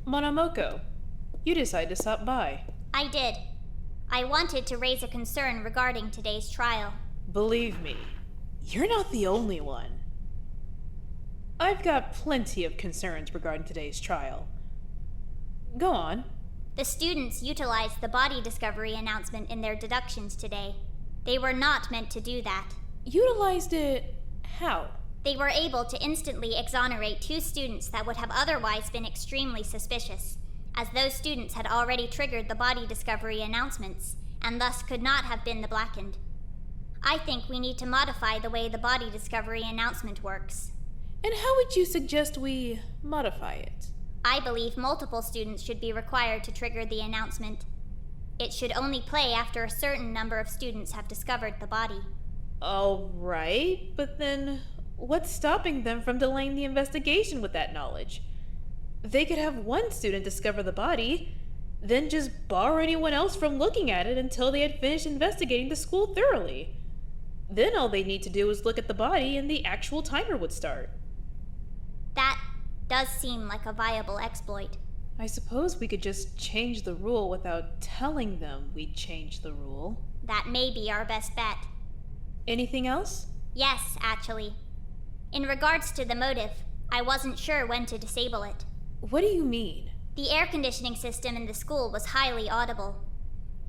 Monomoko, you decided to stop by. I did. I wanted to raise a concern regarding today's trial. Believe me, you're not the only one. I've got plenty of concerns regarding today's trial. Go on. The students utilized the body discovery announcement in their deductions today. They were not meant to do that. Utilized it how? They were able to instantly exonerate 2 students that would have otherwise been extremely suspicious, as those students had already triggered the body discovery announcements, and thus could not have been the blackened. I think we need to modify the way the body discovery announcement works. And how would you suggest we modify it? I believe multiple students should be required to trigger the announcement. It should only play after a certain number of students have discovered the body. All right, but then what's stopping them from delaying the investigation with that knowledge? They could have one student discover the body, then just bar anyone else from looking at it until they had finished investigating the school thoroughly. Then all they need to do is look at the body and the actual timer would start. That does seem like a viable exploit. I suppose we could just change the rule without telling them we'd change the rule. That may be our best bet. Anything else? Yes, actually. In regards to the motive, I wasn't sure when to disable it. What do you mean? The air conditioning system in the school was highly audible.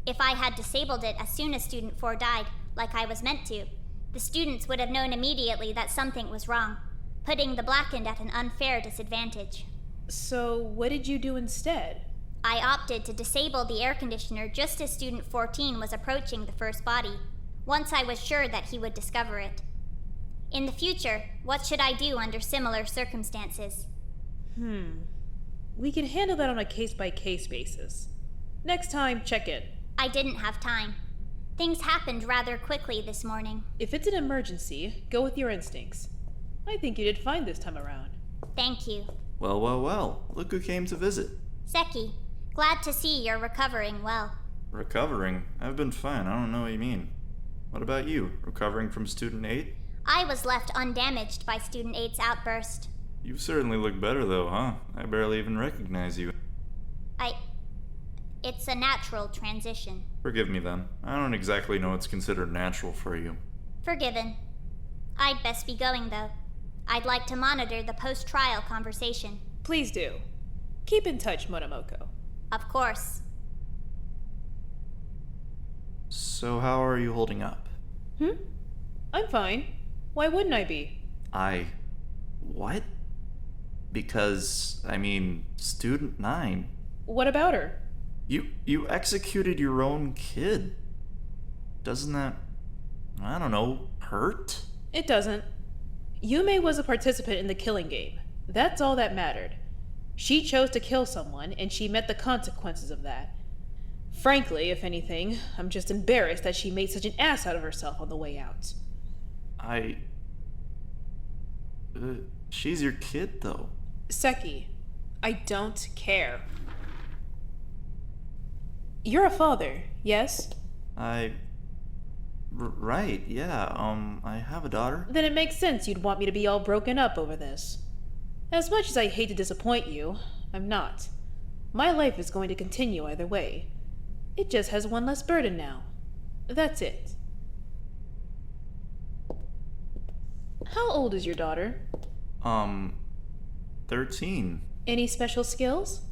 If I had disabled it as soon as Student 4 died, like I was meant to, the students would have known immediately that something was wrong, putting the blackened at an unfair disadvantage. So what did you do instead? I opted to disable the air conditioner just as Student 14 was approaching the first body, once I was sure that he would discover it. In the future, what should I do under similar circumstances? We can handle that on a case-by-case basis. Next time, check in. I didn't have time. Things happened rather quickly this morning. If it's an emergency, go with your instincts. I think you did fine this time around. Thank you. Well, look who came to visit. Seki, glad to see you're recovering well. Recovering? I've been fine, I don't know what you mean. What about you? Recovering from Student 8? I was left undamaged by Student 8's outburst. You certainly look better though, huh? I barely even recognize you. It's a natural transition. Forgive me then. I don't exactly know what's considered natural for you. Forgiven. I'd best be going though. I'd like to monitor the post-trial conversation. Please do. Keep in touch, Monomoko. Of course. So how are you holding up? I'm fine. Why wouldn't I be? What? Because, Student 9. What about her? You executed your own kid. Doesn't that, I don't know, hurt? It doesn't. Yume was a participant in the killing game. That's all that mattered. She chose to kill someone, and she met the consequences of that. Frankly, if anything, I'm just embarrassed that she made such an ass out of herself on the way out. She's your kid, though. Seki, I don't care. You're a father, yes? Right, yeah, I have a daughter. Then it makes sense you'd want me to be all broken up over this. As much as I hate to disappoint you, I'm not. My life is going to continue either way. It just has one less burden now. That's it. How old is your daughter? 13. Any special skills?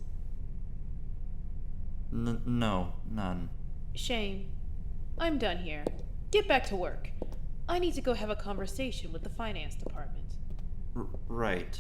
No, none. Shame. I'm done here. Get back to work. I need to go have a conversation with the finance department. Right.